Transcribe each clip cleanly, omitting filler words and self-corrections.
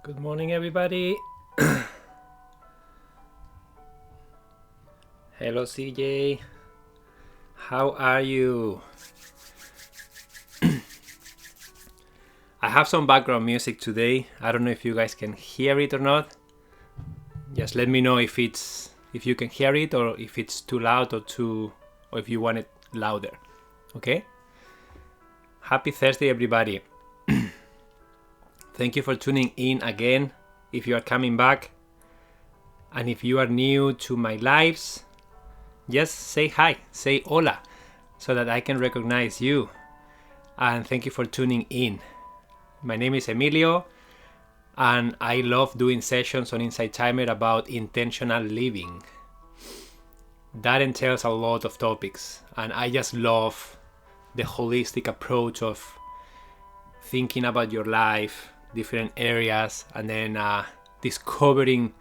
Good morning, everybody. Hello, CJ. How are you? I have some background music today. I don't know if you guys can hear it or not. Just let me know if you can hear it or if it's too loud or if you want it louder. Okay? Happy Thursday, everybody. Thank you for tuning in again. If you are coming back and if you are new to my lives, just say hi, say hola, so that I can recognize you. And thank you for tuning in. My name is Emilio, and I love doing sessions on Insight Timer about intentional living. That entails a lot of topics, and I just love the holistic approach of thinking about your life, different areas, and then discovering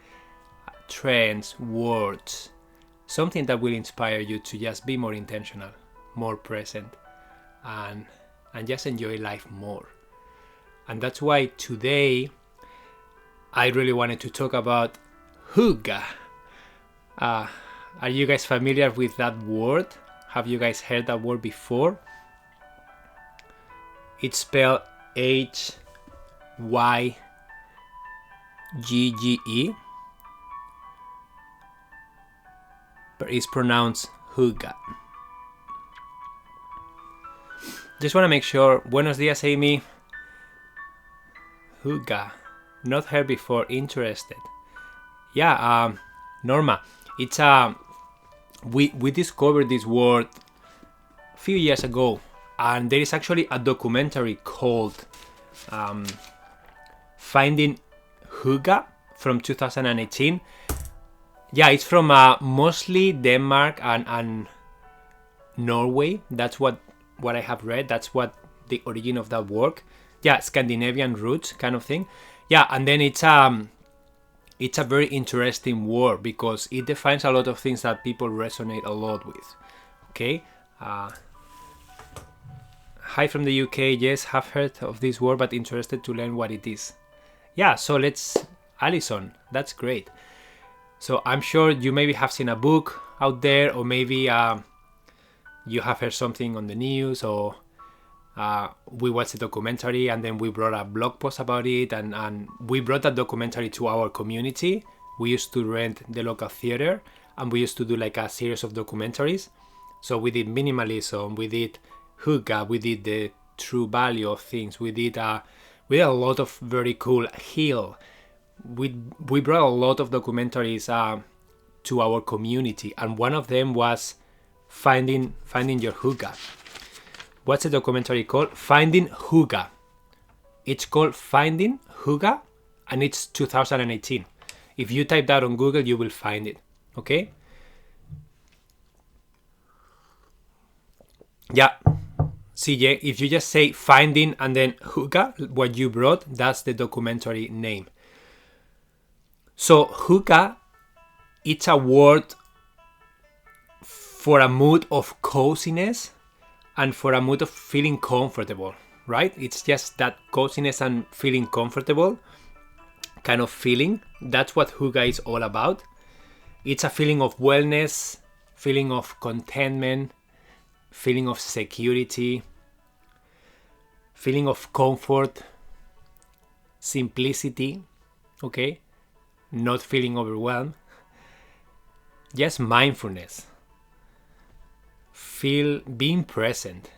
trends, words, something that will inspire you to just be more intentional, more present, and just enjoy life more. And that's why today I really wanted to talk about Hygge. Are you guys familiar with that word? Have you guys heard that word before? It's spelled Hygge, but it's pronounced Hygge. Just want to make sure. Buenos dias, Amy. Hygge. Not heard before. Interested. Yeah, Norma. It's we discovered this word a few years ago, and there is actually a documentary called Finding Hygge from 2018. Yeah, it's from mostly Denmark and Norway. That's what I have read. That's what the origin of that work. Yeah, Scandinavian roots kind of thing. Yeah, and then it's a very interesting word because it defines a lot of things that people resonate a lot with. Okay. Hi from the UK. Yes, have heard of this word, but interested to learn what it is. Yeah, so Alison, that's great. So I'm sure you maybe have seen a book out there, or maybe you have heard something on the news, or we watched a documentary and then we brought a blog post about it, and we brought that documentary to our community. We used to rent the local theater and we used to do like a series of documentaries. So we did minimalism, we did Hygge, we did the true value of things, we did a lot of very cool heal. We brought a lot of documentaries to our community, and one of them was finding your Hygge. What's the documentary called? Finding Hygge. It's called Finding Hygge, and it's 2018. If you type that on Google, you will find it. Okay? Yeah. CJ, if you just say Finding and then Hygge, what you brought, that's the documentary name. So Hygge, it's a word for a mood of coziness and for a mood of feeling comfortable, right? It's just that coziness and feeling comfortable kind of feeling. That's what Hygge is all about. It's a feeling of wellness, feeling of contentment, feeling of security, feeling of comfort, simplicity, okay? Not feeling overwhelmed. Just mindfulness. Being present.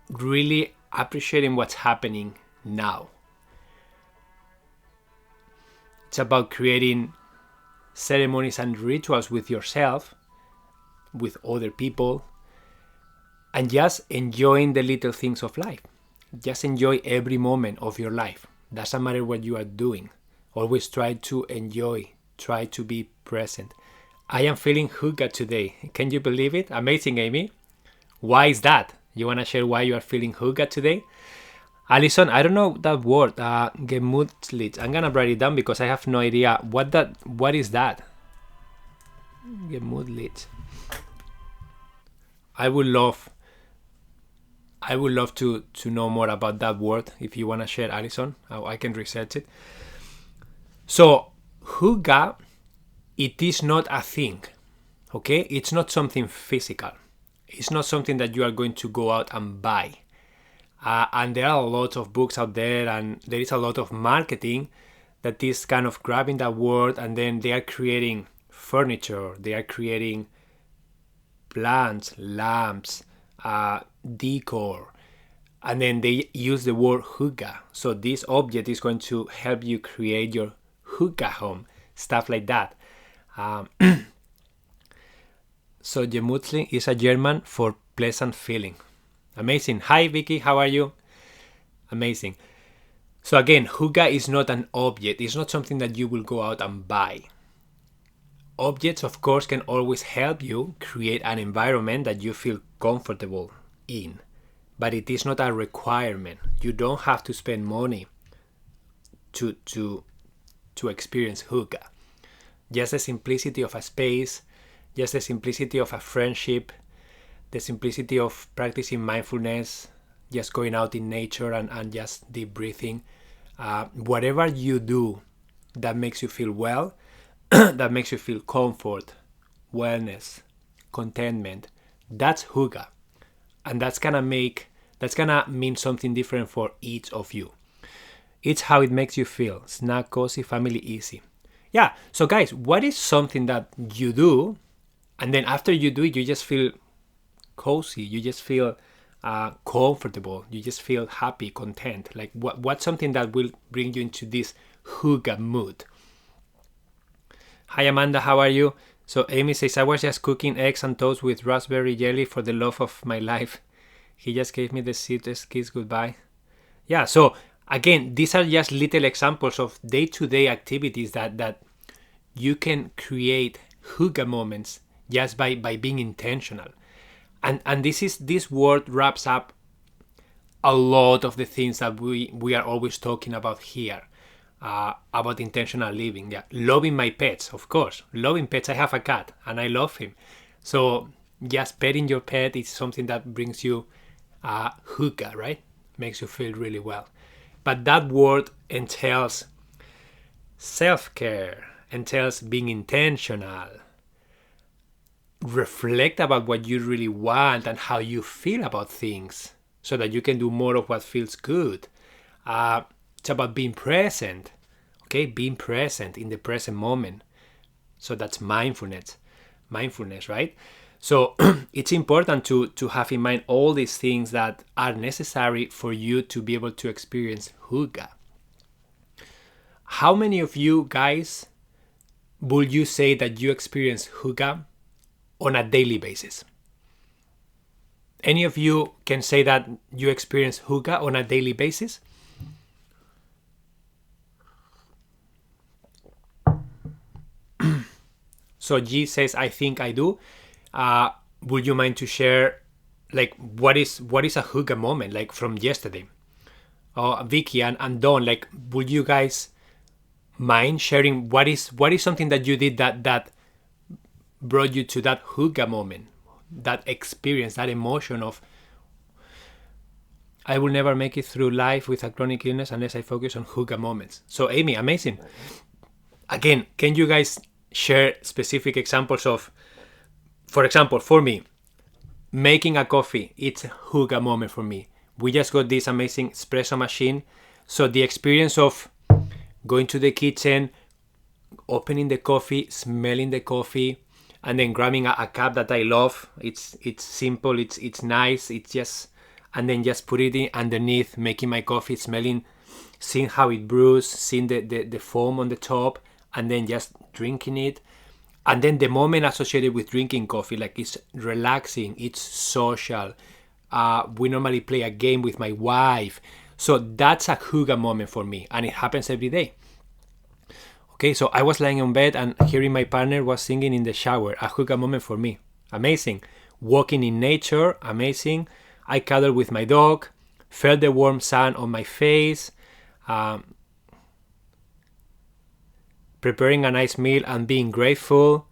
Really appreciating what's happening now. It's about creating ceremonies and rituals with yourself, with other people, and just enjoying the little things of life. Just enjoy every moment of your life. Doesn't matter what you are doing. Always try to enjoy. Try to be present. I am feeling Hygge today. Can you believe it? Amazing, Amy. Why is that? You want to share why you are feeling Hygge today? Alison, I don't know that word. Gemütlich. I'm going to write it down because I have no idea what is that. Gemütlich. I would love I would love to know more about that word. If you want to share, Alison, I can research it. So, hygge, it is not a thing, okay? It's not something physical. It's not something that you are going to go out and buy. And there are a lot of books out there, and there is a lot of marketing that is kind of grabbing that word, and then they are creating furniture, they are creating plants, lamps, decor, and then they use the word hygge. So this object is going to help you create your hygge home, stuff like that. So gemütlich is a German for pleasant feeling. Amazing. Hi Vicky, how are you? Amazing. So again, hygge is not an object. It's not something that you will go out and buy. Objects, of course, can always help you create an environment that you feel comfortable in. But it is not a requirement. You don't have to spend money to experience hygge. Just the simplicity of a space, just the simplicity of a friendship, the simplicity of practicing mindfulness, just going out in nature and just deep breathing. Whatever you do that makes you feel well, that makes you feel comfort, wellness, contentment, that's hygge. And that's gonna mean something different for each of you. It's how it makes you feel. Snack, cozy, family, easy. Yeah, so guys, what is something that you do, and then after you do it, you just feel cozy, you just feel comfortable, you just feel happy, content? Like what's something that will bring you into this hygge mood? Hi Amanda, how are you? So Amy says, I was just cooking eggs and toast with raspberry jelly for the love of my life. He just gave me the sweetest kiss goodbye. Yeah, so again, these are just little examples of day-to-day activities that you can create hygge moments just by being intentional. And this word wraps up a lot of the things that we are always talking about here, about intentional living. Yeah, loving my pets, of course. Loving pets. I have a cat and I love him. So just petting your pet is something that brings you hygge, right? Makes you feel really well. But that word entails self-care, entails being intentional. Reflect about what you really want and how you feel about things so that you can do more of what feels good. It's about being present, okay? Being present in the present moment. So that's mindfulness, right? So it's important to have in mind all these things that are necessary for you to be able to experience hygge. How many of you guys would you say that you experience hygge on a daily basis? Any of you can say that you experience hygge on a daily basis? So G says, I think I do. Would you mind to share, like, what is a hygge moment, like from yesterday? Vicky and Dawn, like, would you guys mind sharing what is something that you did that brought you to that hygge moment, that experience, that emotion of, I will never make it through life with a chronic illness unless I focus on hygge moments? So Amy, amazing. Again, can you guys share specific examples of, for example, for me, making a coffee, it's a hygge moment for me. We just got this amazing espresso machine. So the experience of going to the kitchen, opening the coffee, smelling the coffee, and then grabbing a cup that I love. It's simple, it's nice, it's just, and then just put it in underneath, making my coffee, smelling, seeing how it brews, seeing the foam on the top, and then just drinking it. And then the moment associated with drinking coffee, like it's relaxing, it's social. We normally play a game with my wife. So that's a hygge moment for me, and it happens every day. Okay, so I was lying on bed and hearing my partner was singing in the shower, a hygge moment for me. Amazing. Walking in nature, amazing. I cuddled with my dog, felt the warm sun on my face, preparing a nice meal and being grateful,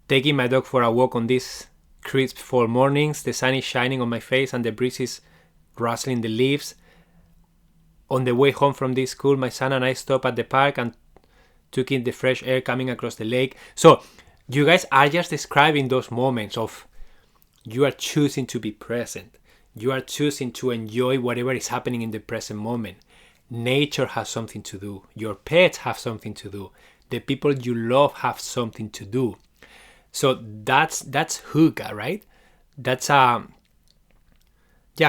taking my dog for a walk on this crisp fall mornings. The sun is shining on my face and the breeze is rustling the leaves. On the way home from this school, my son and I stopped at the park and took in the fresh air coming across the lake. So you guys are just describing those moments of you are choosing to be present. You are choosing to enjoy whatever is happening in the present moment. Nature has something to do. Your pets have something to do. The people you love have something to do. So that's Hygge, right? That's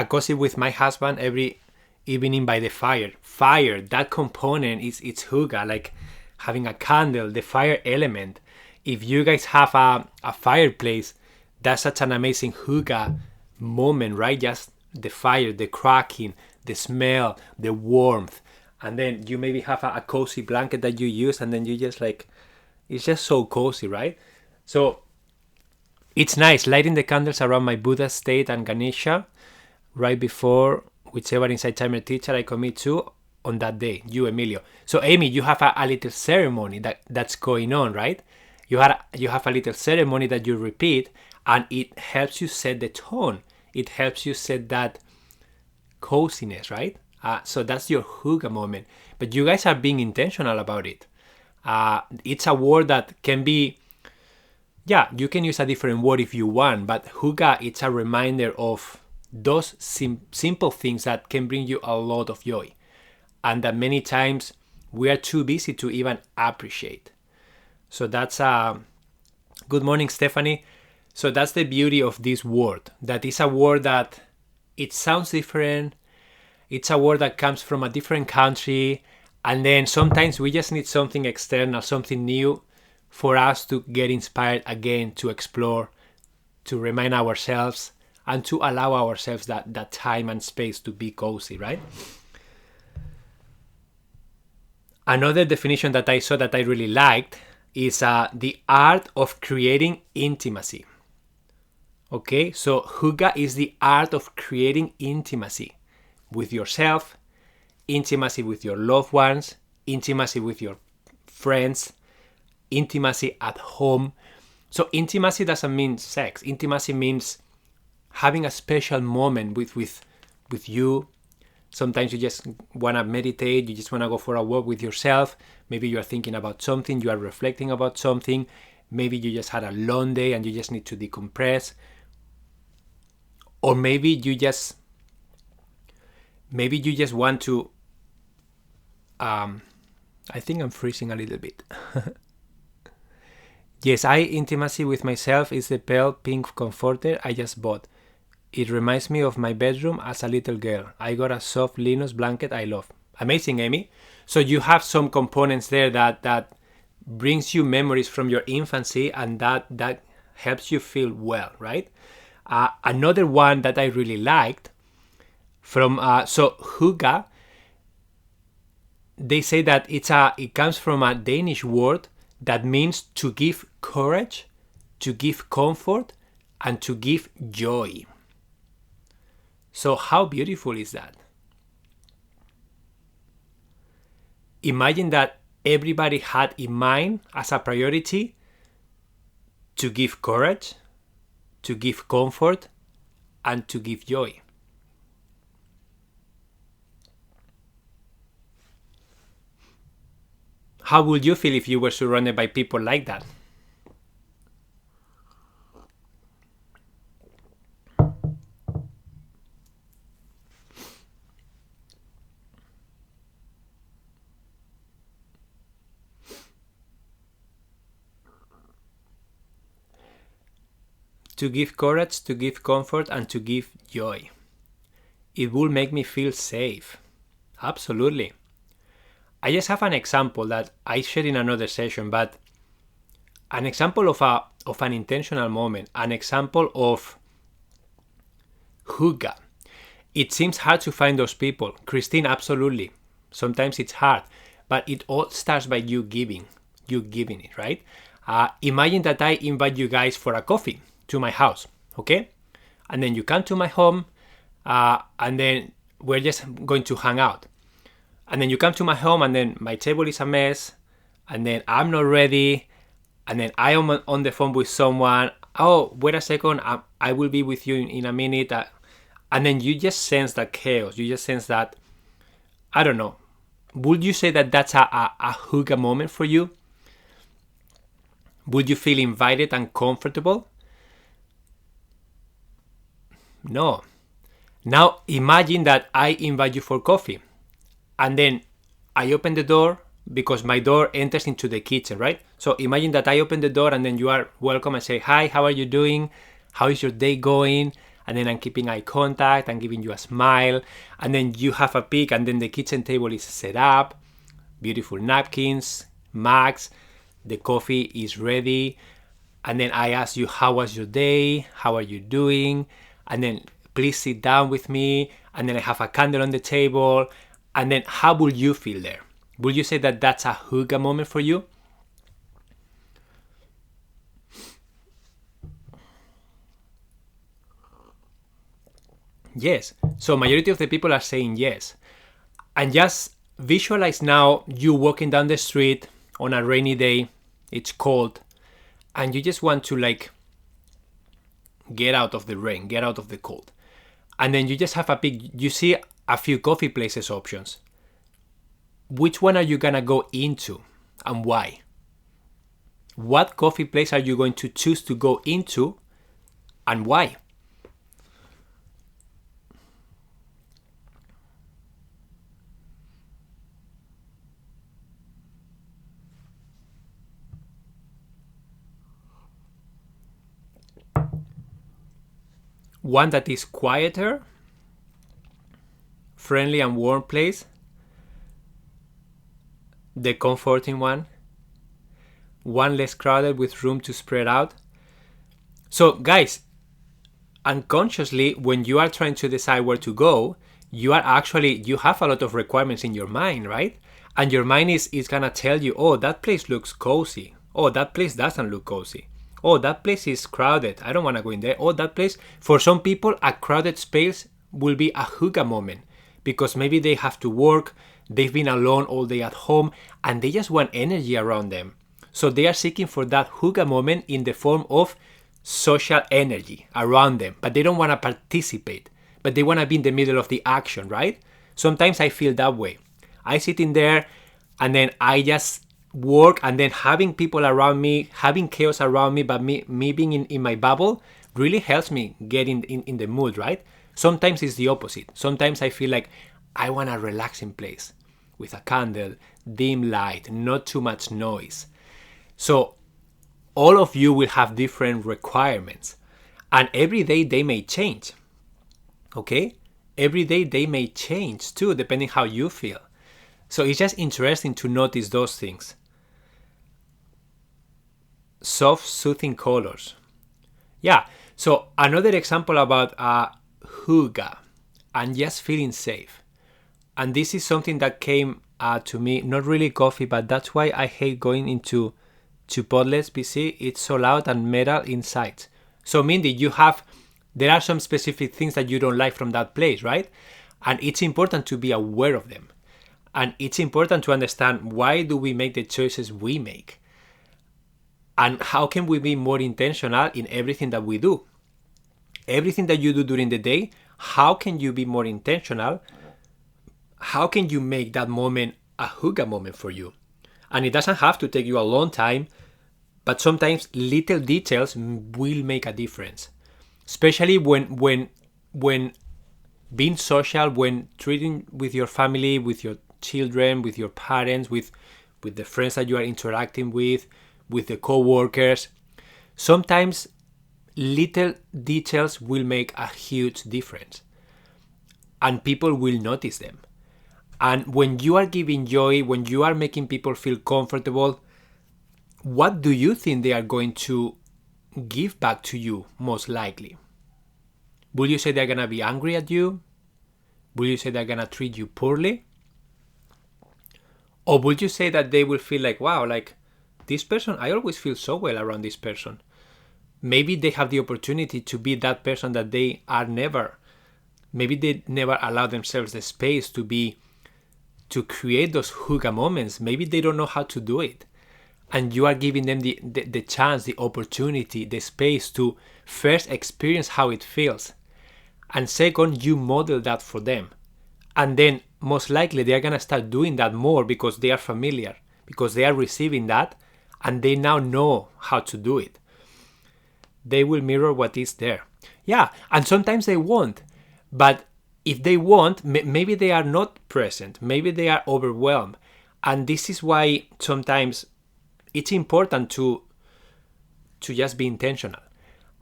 cozy with my husband every evening by the fire. Fire, that component it's Hygge, like having a candle, the fire element. If you guys have a fireplace, that's such an amazing Hygge moment, right? Just the fire, the cracking, the smell, the warmth, and then you maybe have a cozy blanket that you use, and then you just like, it's just so cozy, right? So it's nice lighting the candles around my Buddha state and Ganesha right before whichever Insight Timer teacher I commit to on that day, you, Emilio. So Amy, you have a little ceremony that's going on, right? You have a little ceremony that you repeat, and it helps you set the tone. It helps you set that coziness, right? So that's your Hygge moment. But you guys are being intentional about it. It's a word that can be, you can use a different word if you want, but Hygge, it's a reminder of those simple things that can bring you a lot of joy, and that many times we are too busy to even appreciate. So that's good morning, Stephanie. So that's the beauty of this word, that is a word that it sounds different. It's a word that comes from a different country, and then sometimes we just need something external, something new for us to get inspired again, to explore, to remind ourselves, and to allow ourselves that time and space to be cozy, right? Another definition that I saw that I really liked is the art of creating intimacy. Okay, so Hygge is the art of creating intimacy with yourself, intimacy with your loved ones, intimacy with your friends, intimacy at home. So intimacy doesn't mean sex. Intimacy means having a special moment with you. Sometimes you just want to meditate, you just want to go for a walk with yourself. Maybe you are thinking about something, you are reflecting about something. Maybe you just had a long day and you just need to decompress. Or maybe you just want to I think I'm freezing a little bit. Yes, intimacy with myself is the pale pink comforter I just bought. It reminds me of my bedroom as a little girl. I got a soft Linus blanket I love. Amazing, Amy. So you have some components there that brings you memories from your infancy, and that helps you feel well, right? Another one that I really liked from Hygge, they say that it comes from a Danish word that means to give courage, to give comfort, and to give joy. So how beautiful is that? Imagine that everybody had in mind as a priority to give courage, to give comfort, and to give joy. How would you feel if you were surrounded by people like that? To give courage, to give comfort, and to give joy. It will make me feel safe. Absolutely. I just have an example that I shared in another session, but an example of an intentional moment, an example of Hygge. It seems hard to find those people. Christine, absolutely. Sometimes it's hard, but it all starts by you giving it, right? Imagine that I invite you guys for a coffee to my house, okay? And then you come to my home, and then we're just going to hang out. And then you come to my home, and then my table is a mess, and then I'm not ready, and then I am on the phone with someone, oh, wait a second, I will be with you in a minute. And then you just sense that chaos. You just sense that, I don't know. Would you say that that's a hygge moment for you? Would you feel invited and comfortable? No. Now imagine that I invite you for coffee and then I open the door because my door enters into the kitchen, right? So imagine that I open the door and then you are welcome and say, hi, how are you doing? How is your day going? And then I'm keeping eye contact and giving you a smile. And then you have a peek and then the kitchen table is set up, beautiful napkins, mugs, the coffee is ready. And then I ask you, how was your day? How are you doing? And then please sit down with me. And then I have a candle on the table. And then how will you feel there? Will you say that that's a hygge moment for you? Yes. So majority of the people are saying yes. And just visualize now you walking down the street on a rainy day. It's cold. And you just want to like get out of the rain, get out of the cold. And then you just have a peek. You see a few coffee places options. Which one are you gonna go into and why? What coffee place are you going to choose to go into and why? One that is quieter, friendly and warm place, the comforting one less crowded with room to spread out. So guys, unconsciously when you are trying to decide where to go, you have a lot of requirements in your mind, right? And your mind is gonna tell you, oh, that place looks cozy, oh, that place doesn't look cozy, oh, that place is crowded, I don't want to go in there, oh, that place. For some people a crowded space will be a hygge moment because maybe they have to work, they've been alone all day at home and they just want energy around them. So they are seeking for that hygge moment in the form of social energy around them, but they don't want to participate, but they want to be in the middle of the action, right? Sometimes I feel that way. I sit in there and then I just work and then having people around me, having chaos around me, but me being in my bubble really helps me get in the mood, right? Sometimes it's the opposite. Sometimes I feel like I want a relaxing place with a candle, dim light, not too much noise. So all of you will have different requirements and every day they may change. Okay? Every day they may change too, depending how you feel. So it's just interesting to notice those things. Soft, soothing colors. Yeah, so another example about hygge and just feeling safe. And this is something that came to me, not really coffee, but that's why I hate going into Chipotle's BC. It's so loud and metal inside. So Mindy, there are some specific things that you don't like from that place, right? And it's important to be aware of them. And it's important to understand why do we make the choices we make? And how can we be more intentional in everything that we do? Everything that you do during the day, how can you be more intentional? How can you make that moment a hygge moment for you? And it doesn't have to take you a long time, but sometimes little details will make a difference. Especially when being social, when treating with your family, with your children, with your parents, with the friends that you are interacting with the co-workers. Sometimes little details will make a huge difference and people will notice them. And when you are giving joy, when you are making people feel comfortable, what do you think they are going to give back to you most likely? Will you say they're going to be angry at you? Will you say they're going to treat you poorly? Or would you say that they will feel like, wow, like this person, I always feel so well around this person. Maybe they have the opportunity to be that person that they are never. Maybe they never allow themselves the space to create those hygge moments. Maybe they don't know how to do it. and you are giving them the chance, the opportunity, the space to first experience how it feels. And second, you model that for them. And then most likely they are going to start doing that more because they are familiar, because they are receiving that, and they now know how to do it. They will mirror what is there. Yeah, and sometimes they won't. But if they won't, maybe they are not present. Maybe they are overwhelmed. And this is why sometimes it's important to just be intentional.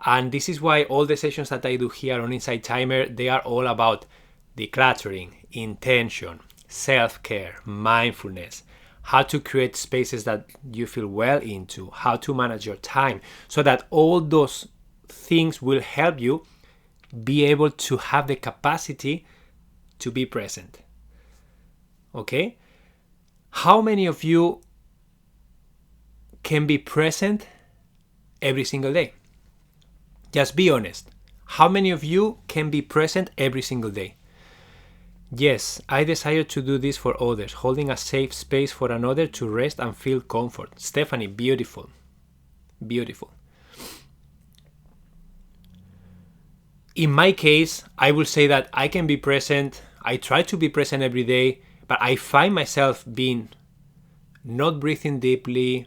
And this is why all the sessions that I do here on Inside Timer, they are all about decluttering, intention, self-care, mindfulness, how to create spaces that you feel well into, how to manage your time, so that all those things will help you be able to have the capacity to be present. Okay? How many of you can be present every single day? Just be honest. How many of you can be present every single day? Yes, I desire to do this for others, holding a safe space for another to rest and feel comfort. Stephanie, beautiful. Beautiful. In my case, I will say that I can be present. I try to be present every day, but I find myself not breathing deeply,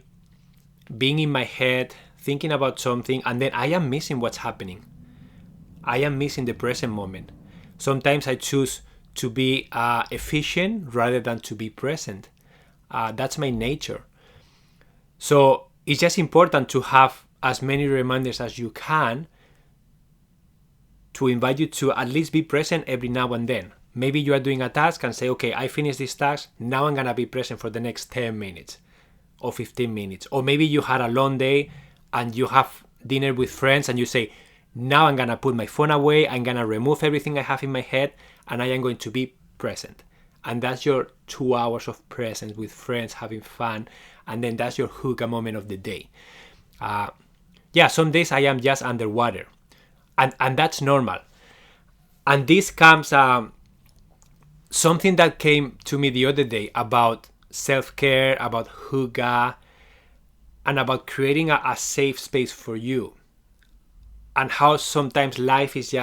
being in my head, thinking about something, and then I am missing what's happening. I am missing the present moment. Sometimes I choose to be efficient rather than to be present. That's my nature. So it's just important to have as many reminders as you can to invite you to at least be present every now and then. Maybe you are doing a task and say, okay, I finished this task, now I'm gonna be present for the next 10 minutes or 15 minutes. Or maybe you had a long day and you have dinner with friends and you say, now I'm gonna put my phone away, I'm gonna remove everything I have in my head, and I am going to be present. And that's your 2 hours of presence with friends, having fun, and then that's your Hygge moment of the day. Some days I am just underwater. And that's normal. And this comes something that came to me the other day about self-care, about Hygge, and about creating a safe space for you. And how sometimes life is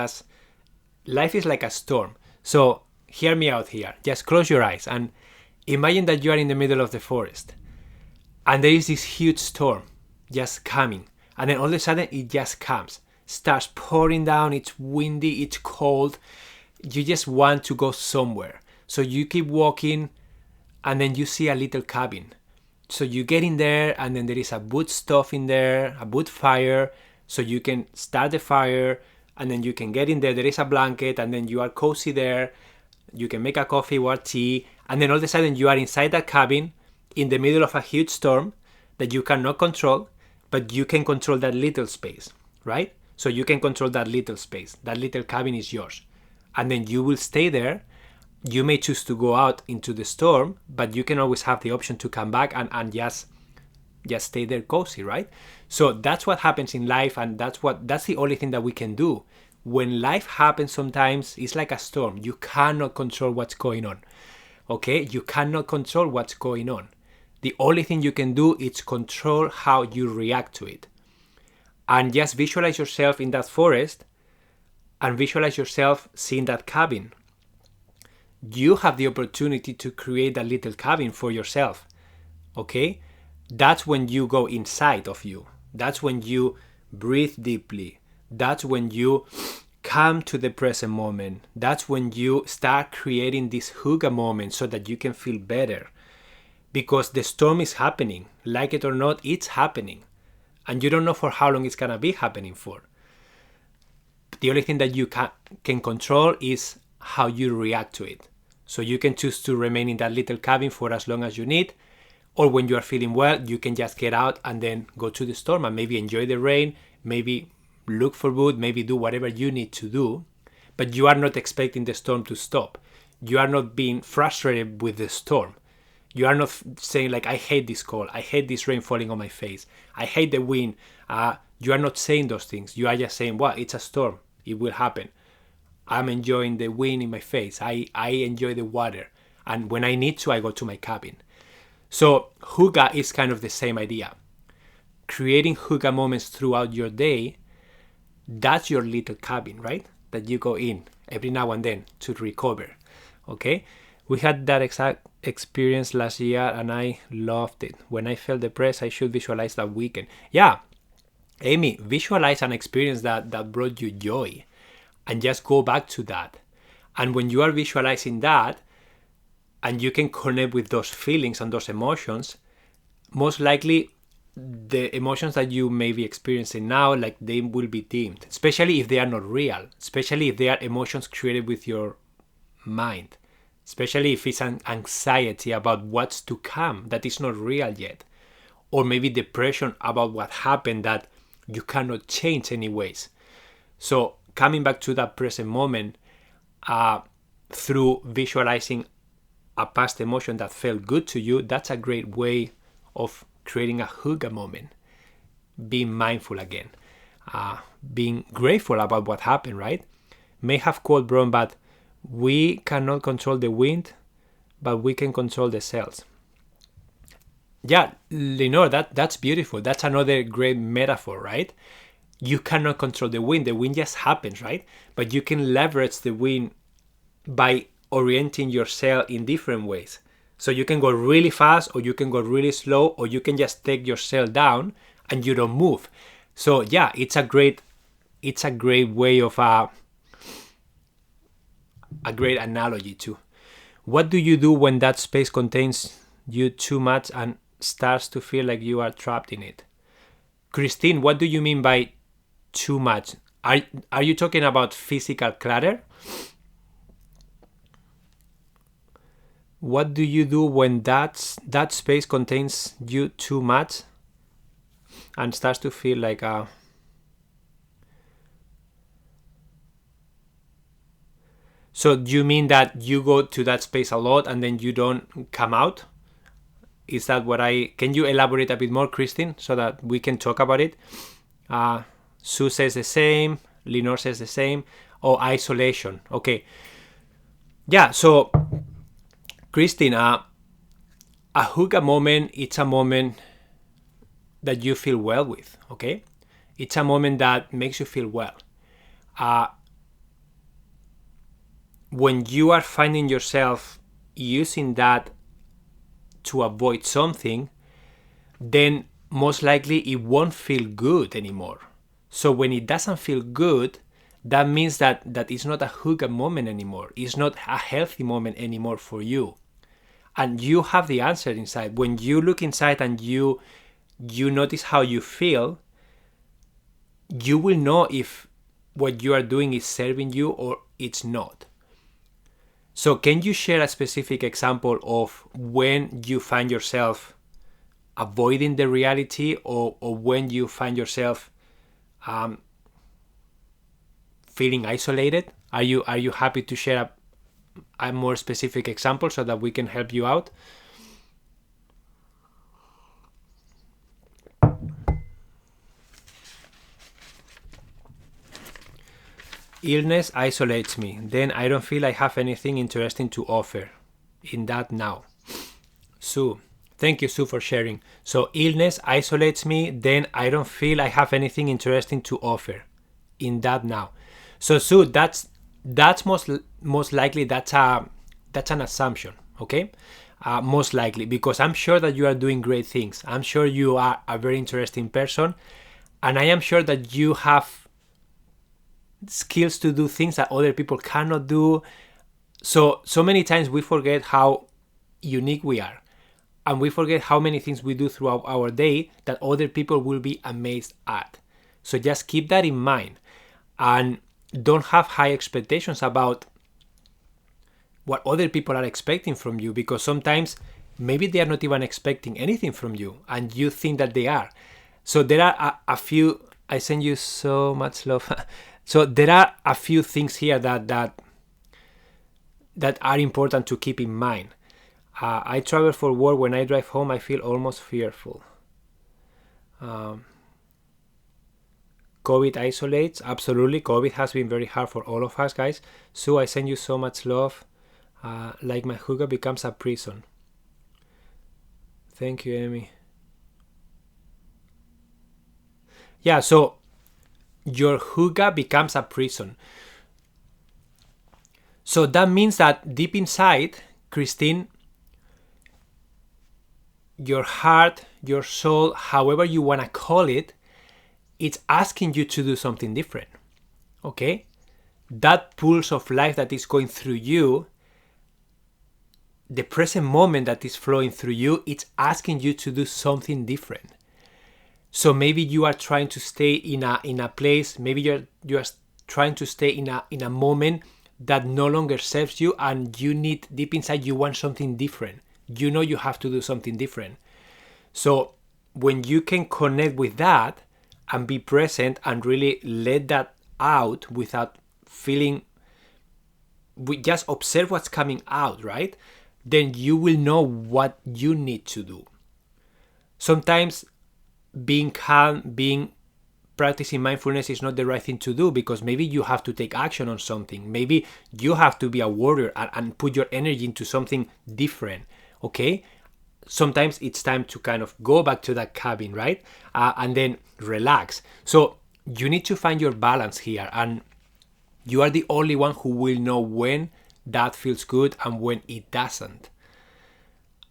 like a storm. So hear me out here. Just close your eyes and imagine that you are in the middle of the forest. And there is this huge storm just coming. And then all of a sudden it just comes. Starts pouring down, it's windy, it's cold. You just want to go somewhere. So you keep walking and then you see a little cabin. So you get in there and then there is a wood stove in there, a wood fire. So you can start the fire and then you can get in there. There is a blanket and then you are cozy there. You can make a coffee or tea. And then all of a sudden you are inside that cabin in the middle of a huge storm that you cannot control, but you can control that little space, right? So you can control that little space. That little cabin is yours. And then you will stay there. You may choose to go out into the storm, but you can always have the option to come back and just stay there cozy, right? So that's what happens in life, and that's the only thing that we can do. When life happens sometimes, it's like a storm. You cannot control what's going on. Okay? You cannot control what's going on. The only thing you can do is control how you react to it. And just visualize yourself in that forest and visualize yourself seeing that cabin. You have the opportunity to create a little cabin for yourself. Okay? That's when you go inside of you. That's when you breathe deeply. That's when you come to the present moment. That's when you start creating this Hygge moment so that you can feel better. Because the storm is happening. Like it or not, it's happening. And you don't know for how long it's going to be happening for. The only thing that you can control is how you react to it. So you can choose to remain in that little cabin for as long as you need. Or when you are feeling well, you can just get out and then go to the storm and maybe enjoy the rain, maybe look for wood, maybe do whatever you need to do. But you are not expecting the storm to stop. You are not being frustrated with the storm. You are not saying like, I hate this cold, I hate this rain falling on my face, I hate the wind. You are not saying those things. You are just saying, well, it's a storm. It will happen. I'm enjoying the wind in my face. I enjoy the water. And when I need to, I go to my cabin. So Hygge is kind of the same idea. Creating Hygge moments throughout your day, that's your little cabin, right? That you go in every now and then to recover, okay? We had that exact experience last year and I loved it. When I felt depressed, I should visualize that weekend. Yeah, Amy, visualize an experience that brought you joy and just go back to that. And when you are visualizing that and you can connect with those feelings and those emotions, most likely the emotions that you may be experiencing now, like they will be dimmed, especially if they are not real, especially if they are emotions created with your mind, especially if it's an anxiety about what's to come that is not real yet, or maybe depression about what happened that you cannot change anyways. So coming back to that present moment through visualizing a past emotion that felt good to you, that's a great way of creating a Hygge moment. Being mindful again, being grateful about what happened, right? May have cold brown, but we cannot control the wind, but we can control the sails. Yeah, Lenore, that's beautiful. That's another great metaphor, right? You cannot control the wind just happens, right? But you can leverage the wind by orienting your sail in different ways. So you can go really fast, or you can go really slow, or you can just take your sail down and you don't move. So yeah, it's a great way of a great analogy too. What do you do when that space contains you too much and starts to feel like you are trapped in it? Christine, what do you mean by too much? Are you talking about physical clutter? What do you do when that space contains you too much and starts to feel like a... So do you mean that you go to that space a lot and then you don't come out? Is that what can you elaborate a bit more, Christine, so that we can talk about it? Sue says the same, Lenore says the same. Oh, isolation. Okay. Yeah, so Christine, a Hygge moment, it's a moment that you feel well with, okay? It's a moment that makes you feel well. When you are finding yourself using that to avoid something, then most likely it won't feel good anymore. So when it doesn't feel good, that means that it's not a Hygge moment anymore. It's not a healthy moment anymore for you. And you have the answer inside. When you look inside and you notice how you feel, you will know if what you are doing is serving you or it's not. So can you share a specific example of when you find yourself avoiding the reality, or when you find yourself feeling isolated? Are you happy to share a more specific example so that we can help you out? Illness isolates me. Then I don't feel I have anything interesting to offer in that now. Sue, thank you, Sue, for sharing. So illness isolates me. Then I don't feel I have anything interesting to offer in that now. So Sue, that's most likely that's an assumption, okay? Most likely, because I'm sure that you are doing great things. I'm sure you are a very interesting person, and I am sure that you have skills to do things that other people cannot do. So many times we forget how unique we are, and we forget how many things we do throughout our day that other people will be amazed at. So just keep that in mind, and don't have high expectations about what other people are expecting from you, because sometimes maybe they are not even expecting anything from you and you think that they are. So there are a few... I send you so much love. So there are a few things here that are important to keep in mind. I travel for work. When I drive home, I feel almost fearful. COVID isolates. Absolutely. COVID has been very hard for all of us, guys. So I send you so much love. Like my Hygge becomes a prison. Thank you, Amy. Yeah, so your hygge becomes a prison. So that means that deep inside, Christine, your heart, your soul, however you want to call it, it's asking you to do something different. Okay? That pulse of life that is going through you, the present moment that is flowing through you, it's asking you to do something different. So maybe you are trying to stay in a place, maybe you're trying to stay in a moment that no longer serves you, and you need, deep inside, you want something different. You know you have to do something different. So when you can connect with that and be present and really let that out without feeling, we just observe what's coming out, right? Then you will know what you need to do. Sometimes being calm, practicing mindfulness is not the right thing to do, because maybe you have to take action on something. Maybe you have to be a warrior and put your energy into something different, okay? Sometimes it's time to kind of go back to that cabin, right? And then relax. So you need to find your balance here, and you are the only one who will know when that feels good and when it doesn't.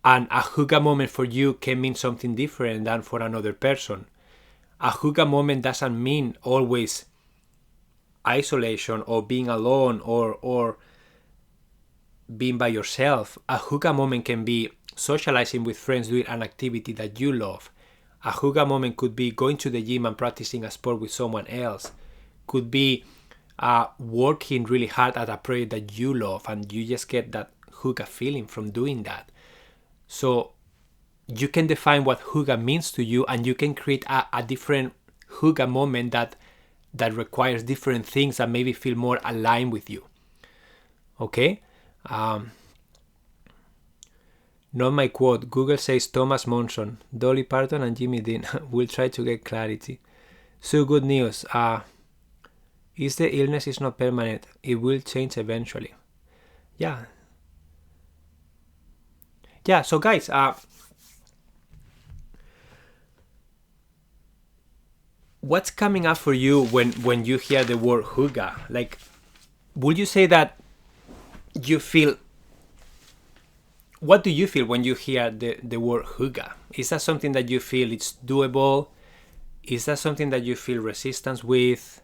And a hygge moment for you can mean something different than for another person. A hygge moment doesn't mean always isolation or being alone or being by yourself. A hygge moment can be socializing with friends, doing an activity that you love. A hygge moment could be going to the gym and practicing a sport with someone else. Could be working really hard at a project that you love, and you just get that hygge feeling from doing that. So you can define what hygge means to you, and you can create a different hygge moment that requires different things and maybe feel more aligned with you. Okay? Not my quote. Google says Thomas Monson, Dolly Parton, and Jimmy Dean. We'll try to get clarity. So good news. Is the illness is not permanent. It will change eventually. Yeah. Yeah, so guys, what's coming up for you when you hear the word hygge? Like, would you say that you feel, what do you feel when you hear the word hygge? Is that something that you feel it's doable? Is that something that you feel resistance with?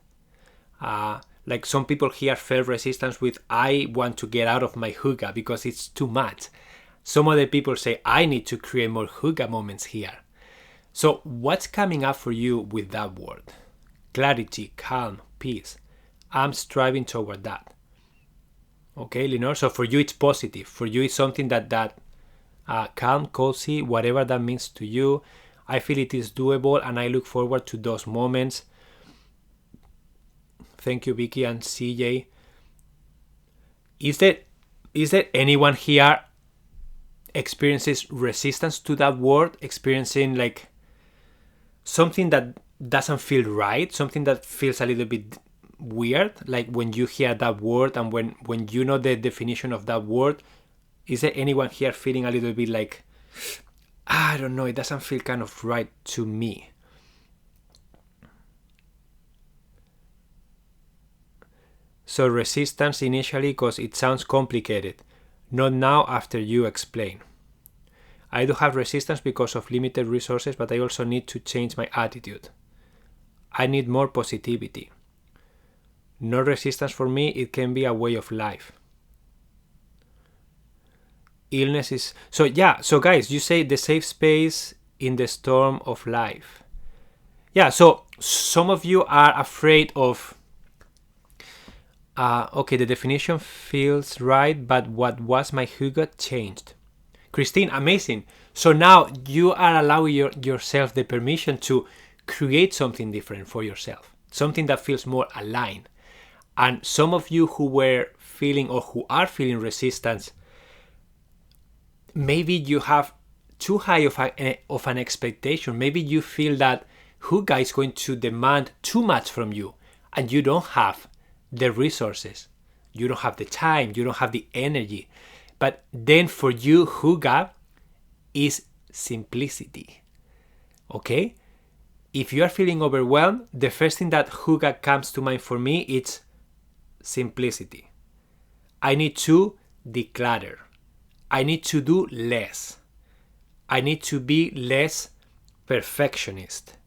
Like some people here feel resistance with, I want to get out of my hygge because it's too much. Some other people say, I need to create more hygge moments here. So what's coming up for you with that word? Clarity, calm, peace. I'm striving toward that. Okay, Lenore? So for you, it's positive. For you, it's something that calm, cozy, whatever that means to you. I feel it is doable, and I look forward to those moments. Thank you, Vicky and CJ. Is there anyone here experiences resistance to that word, experiencing like something that doesn't feel right, something that feels a little bit weird, like when you hear that word and when you know the definition of that word? Is there anyone here feeling a little bit like, I don't know, it doesn't feel kind of right to me? So resistance initially because it sounds complicated. Not now after you explain. I do have resistance because of limited resources, but I also need to change my attitude. I need more positivity. No resistance for me, it can be a way of life. Illness is... So guys, you say the safe space in the storm of life. Yeah, so some of you are afraid of... okay, the definition feels right, but what was my hygge changed. Christine, amazing. So now you are allowing yourself the permission to create something different for yourself, something that feels more aligned. And some of you who were feeling or who are feeling resistance, maybe you have too high of an expectation. Maybe you feel that hygge is going to demand too much from you, and you don't have the resources, you don't have the time, you don't have the energy. But then for you, hygge is simplicity. Okay? If you are feeling overwhelmed, the first thing that Hygge comes to mind for me is simplicity. I need to declutter. I need to do less. I need to be less perfectionist.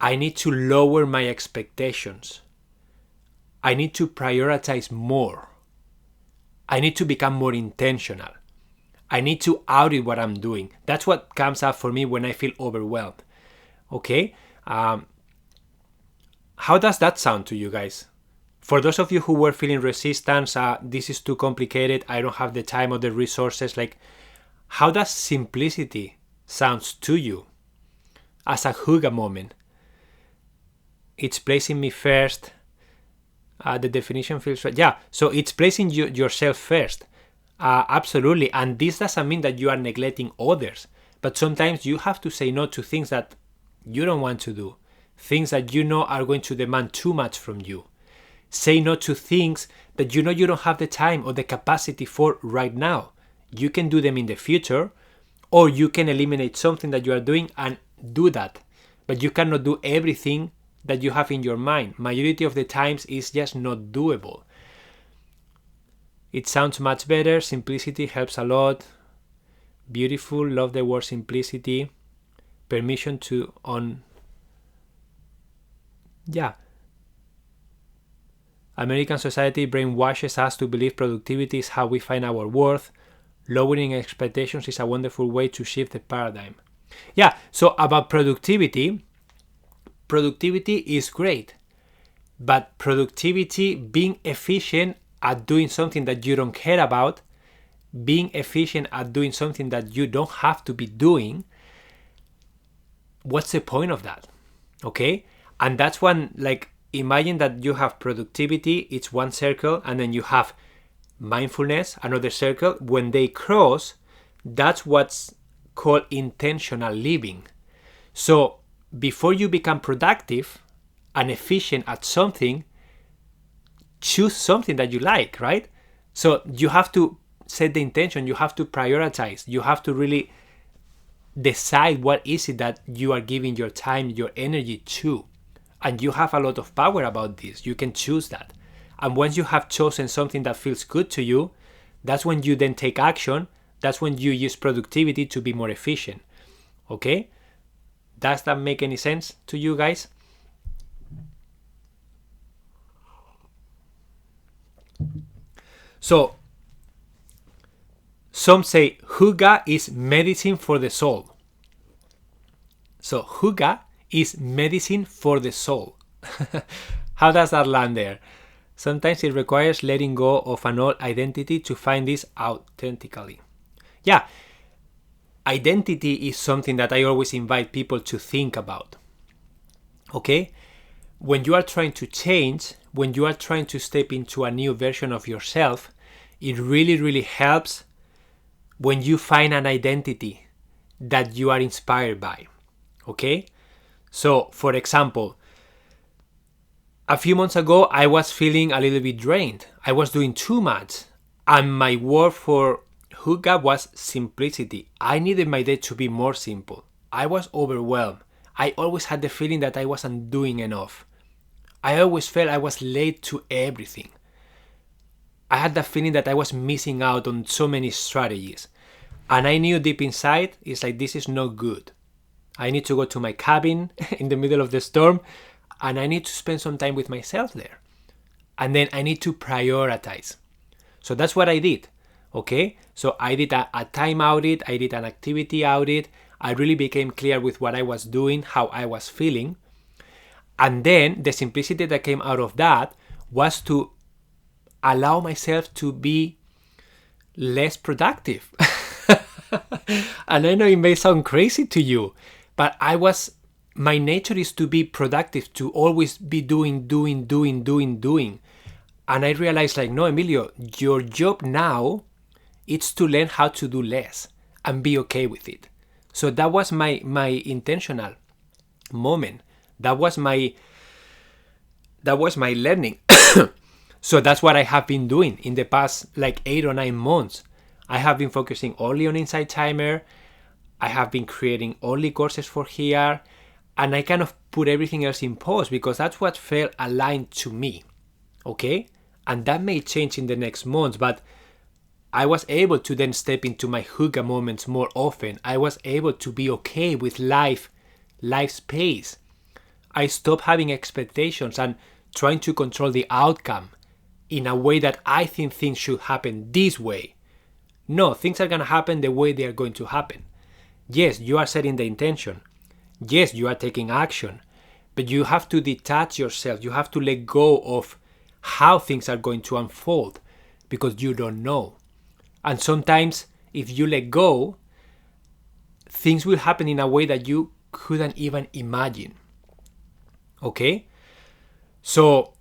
I need to lower my expectations. I need to prioritize more. I need to become more intentional. I need to audit what I'm doing. That's what comes up for me when I feel overwhelmed. Okay? How does that sound to you guys? For those of you who were feeling resistance, this is too complicated, I don't have the time or the resources, like, how does simplicity sound to you as a Hygge moment? It's placing me first. The definition feels right. Yeah, so it's placing yourself first. Absolutely. And this doesn't mean that you are neglecting others. But sometimes you have to say no to things that you don't want to do. Things that you know are going to demand too much from you. Say no to things that you know you don't have the time or the capacity for right now. You can do them in the future, or you can eliminate something that you are doing and do that. But you cannot do everything that you have in your mind. Majority of the times is just not doable. It sounds much better. Simplicity helps a lot. Beautiful. Love the word simplicity. Permission to American society brainwashes us to believe productivity is how we find our worth. Lowering expectations is a wonderful way to shift the paradigm. Yeah, so about productivity is great. But productivity, being efficient at doing something that you don't care about, being efficient at doing something that you don't have to be doing, what's the point of that? Okay? And that's when, like, imagine that you have productivity, it's one circle, and then you have mindfulness, another circle. When they cross, that's what's called intentional living. So before you become productive and efficient at something, choose something that you like, right? So you have to set the intention, you have to prioritize, you have to really decide what is it that you are giving your time, your energy to. And you have a lot of power about this. You can choose that. And once you have chosen something that feels good to you, that's when you then take action. That's when you use productivity to be more efficient. Okay? Does that make any sense to you guys? So, some say Hygge is medicine for the soul. So, Hygge is medicine for the soul. How does that land there? Sometimes it requires letting go of an old identity to find this authentically. Yeah, identity is something that I always invite people to think about. Okay? When you are trying to change, when you are trying to step into a new version of yourself, it really, really helps when you find an identity that you are inspired by. Okay? So, for example, a few months ago, I was feeling a little bit drained. I was doing too much. And my word for Hygge was simplicity. I needed my day to be more simple. I was overwhelmed. I always had the feeling that I wasn't doing enough. I always felt I was late to everything. I had the feeling that I was missing out on so many strategies. And I knew deep inside, it's like, this is not good. I need to go to my cabin in the middle of the storm, and I need to spend some time with myself there. And then I need to prioritize. So that's what I did. Okay? So I did a time audit, I did an activity audit, I really became clear with what I was doing, how I was feeling. And then the simplicity that came out of that was to allow myself to be less productive. And I know it may sound crazy to you, but my nature is to be productive, to always be doing. And I realized, like, no, Emilio, your job now is to learn how to do less and be okay with it. So that was my intentional moment. That was my learning. So that's what I have been doing in the past, like 8 or 9 months. I have been focusing only on Insight Timer. I have been creating only courses for here, and I kind of put everything else in pause because that's what felt aligned to me. Okay? And that may change in the next months, but I was able to then step into my Hygge moments more often. I was able to be okay with life's pace. I stopped having expectations and trying to control the outcome in a way that I think things should happen this way. No, things are going to happen the way they are going to happen. Yes, you are setting the intention. Yes, you are taking action. But you have to detach yourself. You have to let go of how things are going to unfold because you don't know. And sometimes if you let go, things will happen in a way that you couldn't even imagine. Okay? So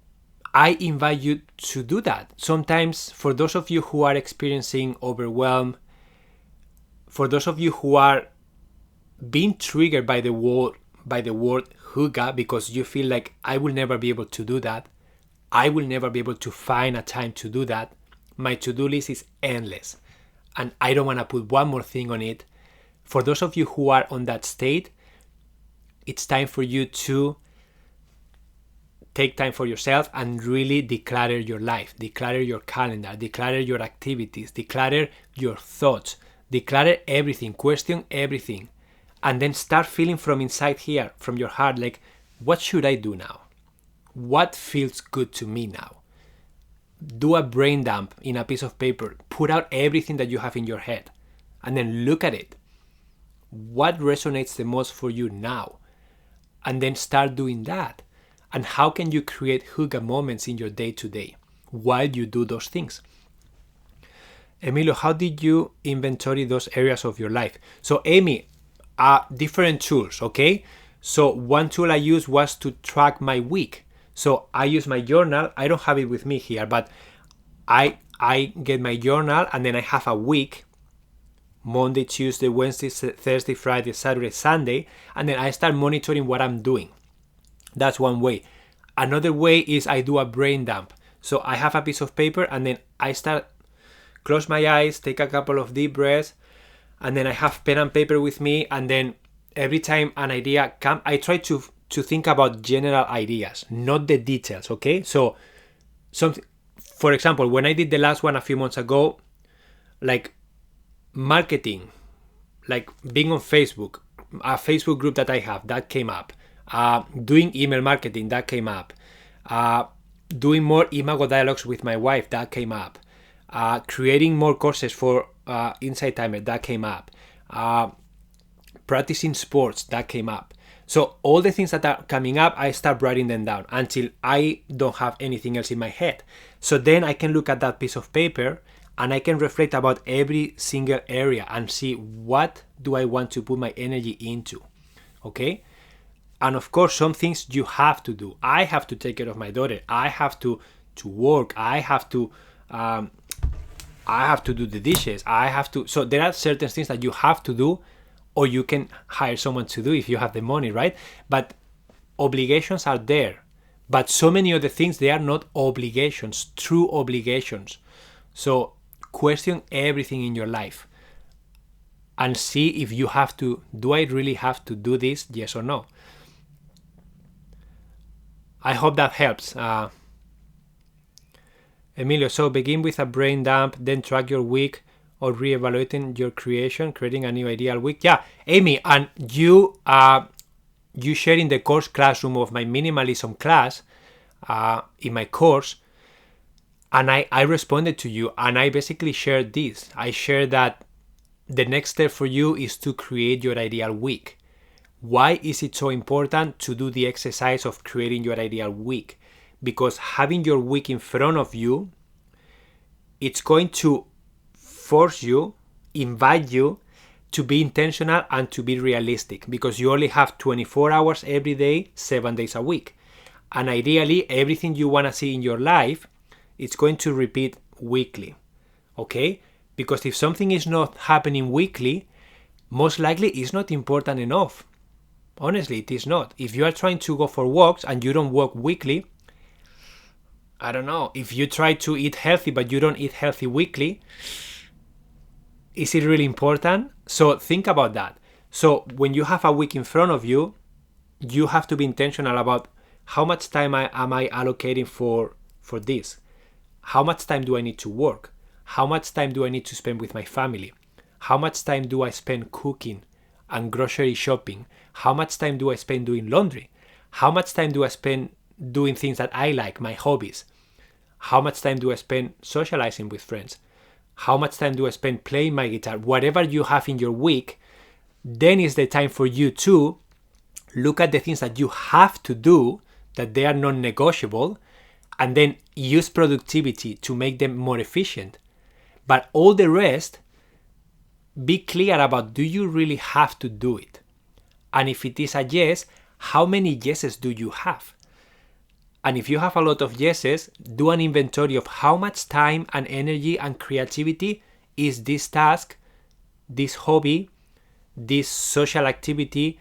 I invite you to do that. Sometimes for those of you who are experiencing overwhelm, for those of you who are being triggered by the word Hygge because you feel like I will never be able to do that, I will never be able to find a time to do that, my to-do list is endless and I don't want to put one more thing on it. For those of you who are on that state, it's time for you to take time for yourself and really declutter your life, declutter your calendar, declutter your activities, declutter your thoughts, declutter everything, question everything, and then start feeling from inside here, from your heart, like, what should I do now? What feels good to me now? Do a brain dump in a piece of paper, put out everything that you have in your head, and then look at it. What resonates the most for you now? And then start doing that. And how can you create Hygge moments in your day-to-day while you do those things? Emilio, how did you inventory those areas of your life? So Amy, different tools, okay? So one tool I used was to track my week. So I use my journal. I don't have it with me here, but I get my journal and then I have a week, Monday, Tuesday, Wednesday, Thursday, Friday, Saturday, Sunday, and then I start monitoring what I'm doing. That's one way. Another way is I do a brain dump. So I have a piece of paper and then I start, close my eyes, take a couple of deep breaths, and then I have pen and paper with me, and then every time an idea comes, I try to think about general ideas, not the details, okay? So, for example, when I did the last one a few months ago, like marketing, like being on Facebook, a Facebook group that I have, that came up. Doing email marketing, that came up. Doing more imago dialogues with my wife, that came up. Creating more courses for Insight Timer, that came up. Practicing sports, that came up. So all the things that are coming up, I start writing them down until I don't have anything else in my head. So then I can look at that piece of paper and I can reflect about every single area and see what do I want to put my energy into, okay? And of course, some things you have to do. I have to take care of my daughter. I have to work. I have to do the dishes. So there are certain things that you have to do, or you can hire someone to do if you have the money, right? But obligations are there. But so many other things, they are not obligations, true obligations. So question everything in your life and see if you have to. Do I really have to do this? Yes or no? I hope that helps. Emilio, so begin with a brain dump, then track your week or reevaluating your creation, creating a new ideal week. Yeah, Amy, and you shared in the course classroom of my minimalism class, in my course, and I responded to you, and I basically shared this. I shared that the next step for you is to create your ideal week. Why is it so important to do the exercise of creating your ideal week? Because having your week in front of you, it's going to force you, invite you to be intentional and to be realistic, because you only have 24 hours every day, 7 days a week. And ideally, everything you want to see in your life, it's going to repeat weekly, okay? Because if something is not happening weekly, most likely it's not important enough. Honestly, it is not. If you are trying to go for walks and you don't walk weekly, I don't know. If you try to eat healthy but you don't eat healthy weekly, is it really important? So think about that. So when you have a week in front of you, you have to be intentional about how much time am I allocating for this? How much time do I need to work? How much time do I need to spend with my family? How much time do I spend cooking and grocery shopping? How much time do I spend doing laundry? How much time do I spend doing things that I like, my hobbies? How much time do I spend socializing with friends? How much time do I spend playing my guitar? Whatever you have in your week, then is the time for you to look at the things that you have to do, that they are non-negotiable, and then use productivity to make them more efficient. But all the rest, be clear about, do you really have to do it? And if it is a yes, how many yeses do you have? And if you have a lot of yeses, do an inventory of how much time and energy and creativity is this task, this hobby, this social activity,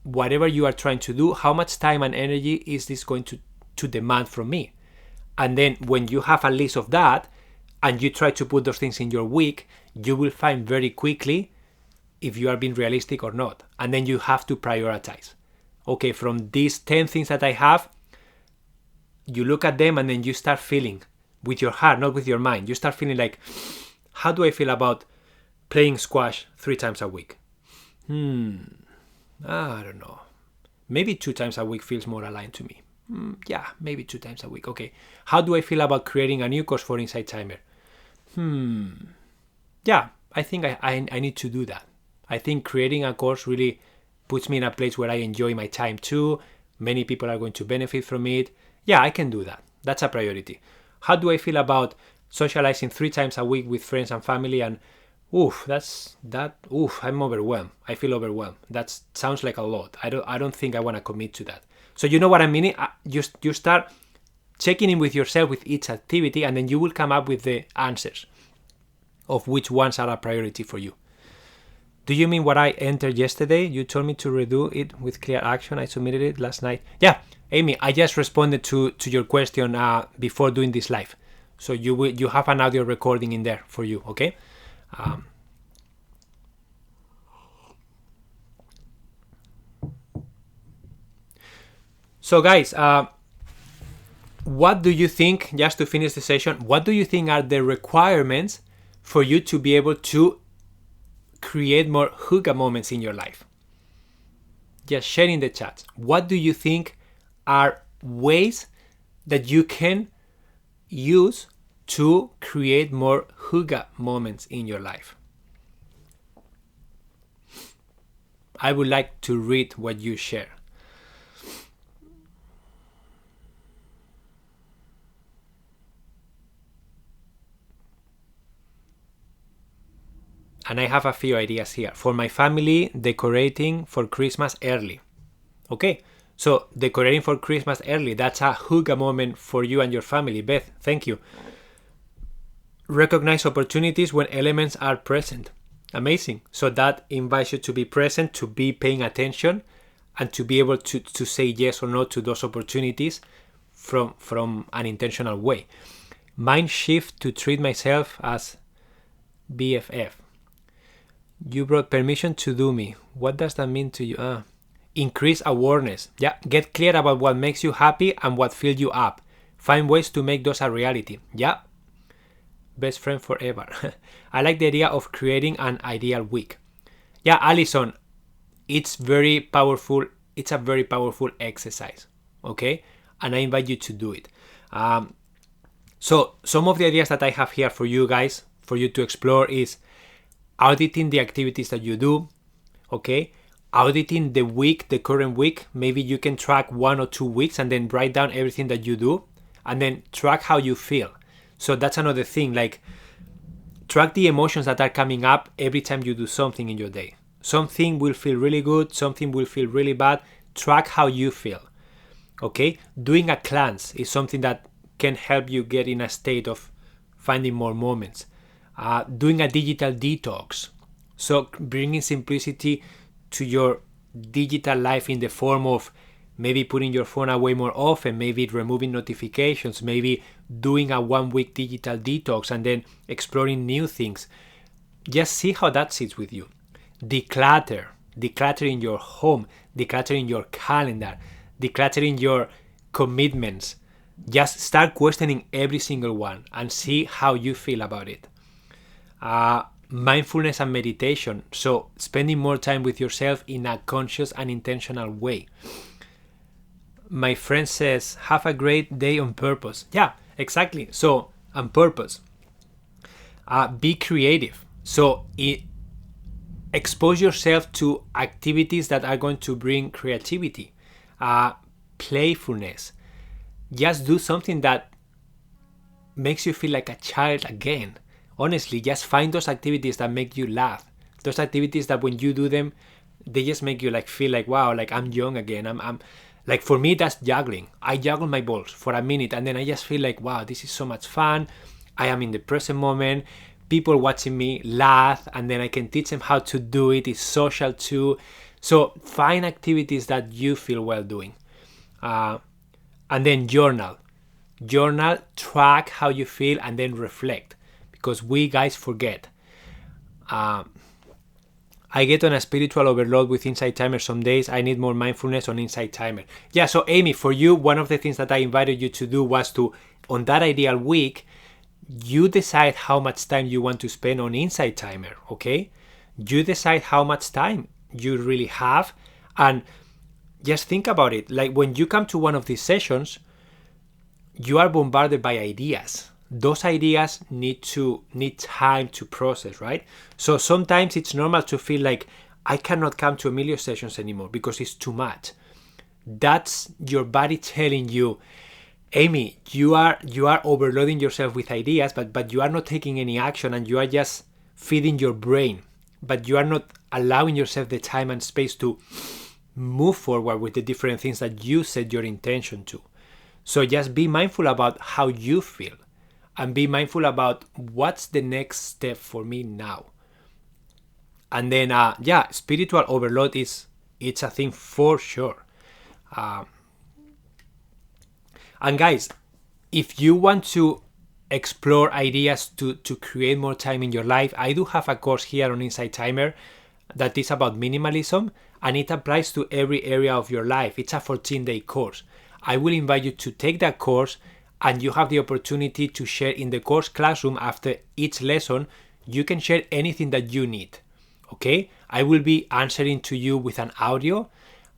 whatever you are trying to do, how much time and energy is this going to demand from me? And then when you have a list of that and you try to put those things in your week, you will find very quickly if you are being realistic or not. And then you have to prioritize. Okay, from these 10 things that I have, you look at them and then you start feeling with your heart, not with your mind. You start feeling like, how do I feel about playing squash 3 times a week? I don't know. Maybe 2 times a week feels more aligned to me. Yeah, maybe 2 times a week. Okay. How do I feel about creating a new course for Insight Timer? Yeah, I think I need to do that. I think creating a course really puts me in a place where I enjoy my time too. Many people are going to benefit from it. Yeah, I can do that. That's a priority. How do I feel about socializing 3 times a week with friends and family? And I'm overwhelmed. I feel overwhelmed. That sounds like a lot. I don't think I want to commit to that. So you know what I mean? You start checking in with yourself with each activity, and then you will come up with the answers of which ones are a priority for you. Do you mean what I entered yesterday? You told me to redo it with clear action. I submitted it last night. Yeah, Amy, I just responded to your question before doing this live. So you have an audio recording in there for you, okay? So guys, what do you think, just to finish the session, what do you think are the requirements for you to be able to create more Hygge moments in your life? Just share in the chat. What do you think are ways that you can use to create more Hygge moments in your life? I would like to read what you share. And I have a few ideas here. For my family, decorating for Christmas early. Okay, so decorating for Christmas early, that's a Hygge moment for you and your family. Beth, thank you. Recognize opportunities when elements are present. Amazing. So that invites you to be present, to be paying attention, and to be able to say yes or no to those opportunities from an intentional way. Mind shift to treat myself as BFF. You brought permission to do me. What does that mean to you? Increase awareness. Yeah, get clear about what makes you happy and what fills you up. Find ways to make those a reality. Yeah. Best friend forever. I like the idea of creating an ideal week. Yeah, Alison, it's very powerful. It's a very powerful exercise. Okay? And I invite you to do it. So some of the ideas that I have here for you guys, for you to explore, is auditing the activities that you do. Okay? Auditing the week, the current week. Maybe you can track 1 or 2 weeks and then write down everything that you do and then track how you feel. So that's another thing, like track the emotions that are coming up every time you do something in your day. Something will feel really good, something will feel really bad. Track how you feel. Okay? Doing a cleanse is something that can help you get in a state of finding more moments. Doing a digital detox. So bringing simplicity to your digital life in the form of maybe putting your phone away more often, maybe removing notifications, maybe doing a 1-week digital detox and then exploring new things. Just see how that sits with you. decluttering your home, decluttering your calendar, decluttering your commitments. Just start questioning every single one and see how you feel about it. Mindfulness and meditation, so spending more time with yourself in a conscious and intentional way. My friend says, have a great day on purpose. Yeah, exactly. So, on purpose. Be creative. So, expose yourself to activities that are going to bring creativity, playfulness. Just do something that makes you feel like a child again. Honestly, just find those activities that make you laugh. Those activities that when you do them, they just make you like feel like, wow, like I'm young again. I'm like, for me, that's juggling. I juggle my balls for a minute and then I just feel like, wow, this is so much fun. I am in the present moment. People watching me laugh and then I can teach them how to do it. It's social too. So find activities that you feel well doing. And then journal, track how you feel and then reflect, because we guys forget. I get on a spiritual overload with Insight Timer some days. I need more mindfulness on Insight Timer. Yeah, so Amy, for you, one of the things that I invited you to do was to, on that ideal week, you decide how much time you want to spend on Insight Timer, okay? You decide how much time you really have, and just think about it. Like when you come to one of these sessions, you are bombarded by ideas. Those ideas need time to process, right? So sometimes it's normal to feel like I cannot come to Emilio's sessions anymore because it's too much. That's your body telling you, Amy, you are overloading yourself with ideas, but you are not taking any action and you are just feeding your brain, but you are not allowing yourself the time and space to move forward with the different things that you set your intention to. So just be mindful about how you feel and be mindful about what's the next step for me now. And then, spiritual overload it's a thing for sure. And guys, if you want to explore ideas to create more time in your life, I do have a course here on Insight Timer that is about minimalism, and it applies to every area of your life. It's a 14-day course. I will invite you to take that course, and you have the opportunity to share in the course classroom. After each lesson, you can share anything that you need. Okay? I will be answering to you with an audio,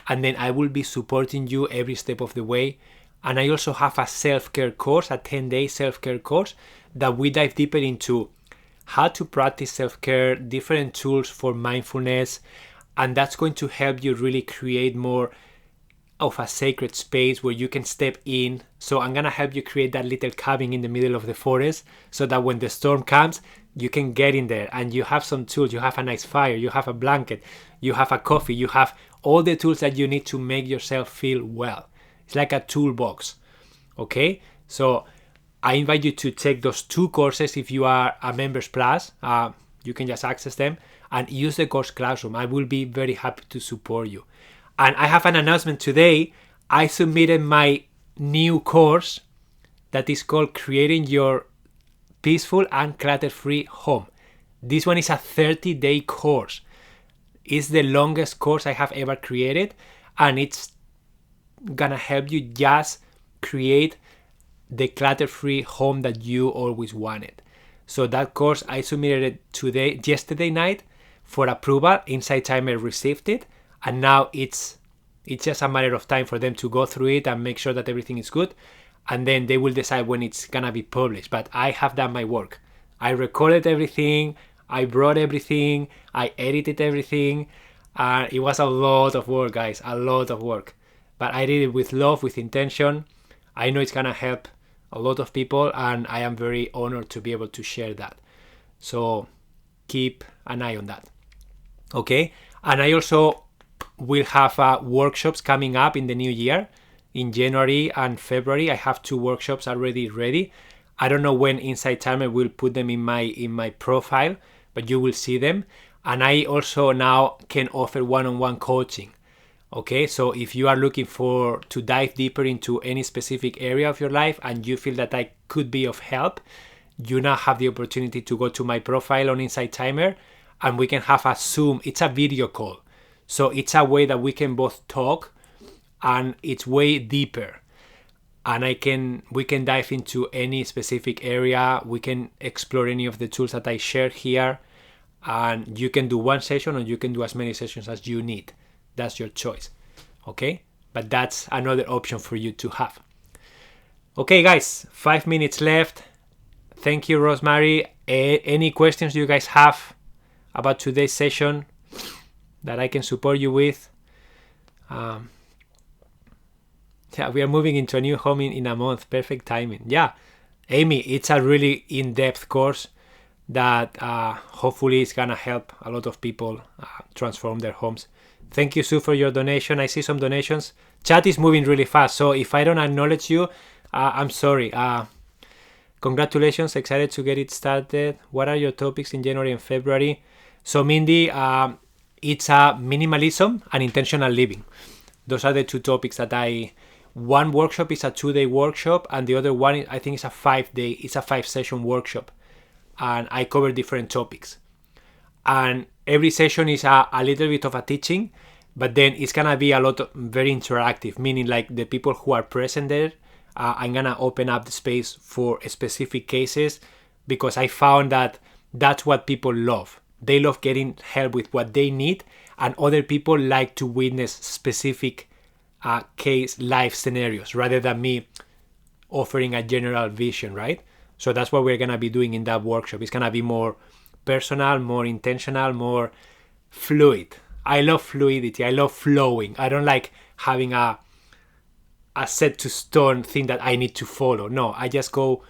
and then I will be supporting you every step of the way. And I also have a self-care course, a 10-day self-care course that we dive deeper into how to practice self-care, different tools for mindfulness, and that's going to help you really create more of a sacred space where you can step in. So I'm gonna help you create that little cabin in the middle of the forest so that when the storm comes, you can get in there and you have some tools. You have a nice fire, you have a blanket, you have a coffee, you have all the tools that you need to make yourself feel well. It's like a toolbox. Okay, so I invite you to take those two courses. If you are a Members Plus, you can just access them and use the course classroom. I will be very happy to support you. And I have an announcement today. I submitted my new course that is called Creating Your Peaceful and Clutter-Free Home. This one is a 30-day course. It's the longest course I have ever created, and it's gonna help you just create the clutter-free home that you always wanted. So that course, I submitted it yesterday night for approval. Insight Timer received it, and now it's just a matter of time for them to go through it and make sure that everything is good, and then they will decide when it's gonna be published. But I have done my work. I recorded everything, I brought everything, I edited everything, and it was a lot of work, guys, a lot of work. But I did it with love, with intention. I know it's gonna help a lot of people, and I am very honored to be able to share that. So keep an eye on that. Okay? And I also will have workshops coming up in the new year. In January and February, I have 2 workshops already ready. I don't know when Insight Timer will put them in my profile, but you will see them. And I also now can offer one-on-one coaching. Okay, so if you are looking to dive deeper into any specific area of your life and you feel that I could be of help, you now have the opportunity to go to my profile on Insight Timer and we can have a Zoom. It's a video call. So it's a way that we can both talk, and it's way deeper. And we can dive into any specific area. We can explore any of the tools that I share here. And you can do one session, or you can do as many sessions as you need. That's your choice. Okay? But that's another option for you to have. Okay, guys, 5 minutes left. Thank you, Rosemary. Any questions you guys have about today's session that I can support you with? Yeah, we are moving into a new home in a month. Perfect timing. Yeah, Amy, it's a really in-depth course that hopefully is going to help a lot of people transform their homes. Thank you, Sue, for your donation. I see some donations. Chat is moving really fast, so if I don't acknowledge you, I'm sorry. Congratulations, excited to get it started. What are your topics in January and February? So, Mindy, it's minimalism and intentional living. Those are the two topics that one workshop is a 2-day workshop, and the other one, I think, is a 5-day, it's a 5-session workshop. And I cover different topics. And every session is a little bit of a teaching, but then it's going to be a lot of very interactive, meaning like the people who are present there, I'm going to open up the space for specific cases, because I found that that's what people love. They love getting help with what they need, and other people like to witness specific case life scenarios rather than me offering a general vision, right? So that's what we're going to be doing in that workshop. It's going to be more personal, more intentional, more fluid. I love fluidity. I love flowing. I don't like having a set to stone thing that I need to follow. No, I just go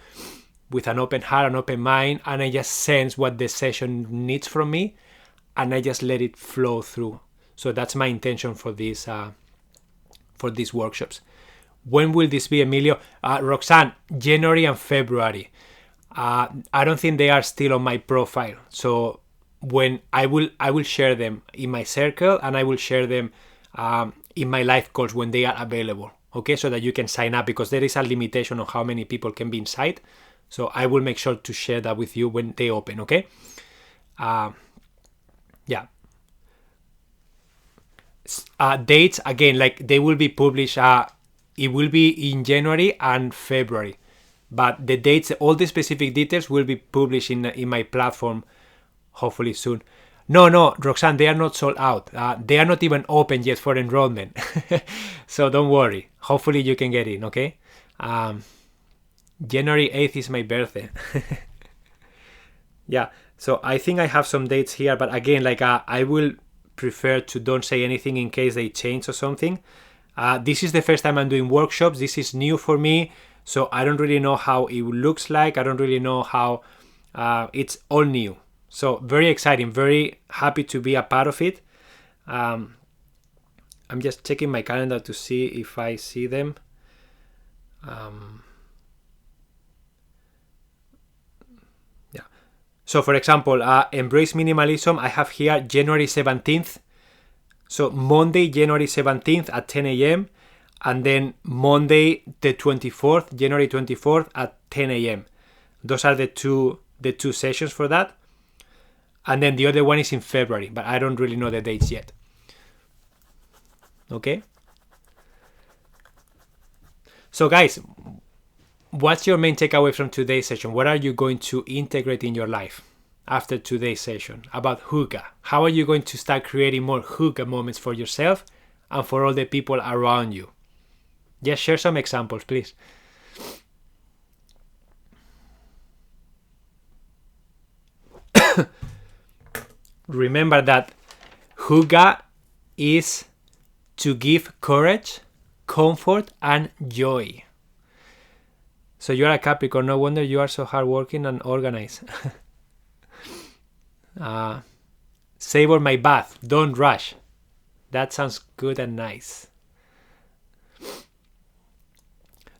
with an open heart, an open mind, and I just sense what the session needs from me, and I just let it flow through. So that's my intention for these workshops. When will this be, Emilio? Roxanne, January and February. I don't think they are still on my profile. So when I will share them in my circle, and I will share them in my live calls when they are available. Okay, so that you can sign up, because there is a limitation on how many people can be inside. So I will make sure to share that with you when they open. Okay. Yeah. Dates, again, like they will be published. It will be in January and February, but the dates, all the specific details will be published in my platform hopefully soon. No, Roxanne, they are not sold out. They are not even open yet for enrollment. So don't worry. Hopefully you can get in, okay? January 8th is my birthday. Yeah, so I think I have some dates here, but again, like I will prefer to don't say anything in case they change or something. This is the first time I'm doing workshops. This is new for me, so I don't really know how it looks like. I don't really know how it's all new. So very exciting, very happy to be a part of it. I'm just checking my calendar to see if I see them. Yeah. So for example, Embrace Minimalism, I have here January 17th. So Monday, January 17th at 10 a.m. And then Monday, the 24th, January 24th at 10 a.m. Those are the two sessions for that. And then the other one is in February, but I don't really know the dates yet. Okay? So guys, what's your main takeaway from today's session? What are you going to integrate in your life after today's session about Hygge? How are you going to start creating more Hygge moments for yourself and for all the people around you? Just share some examples, please. Remember that Hygge is to give courage, comfort, and joy. So you are a Capricorn. No wonder you are so hardworking and organized. Savor my bath. Don't rush. That sounds good and nice.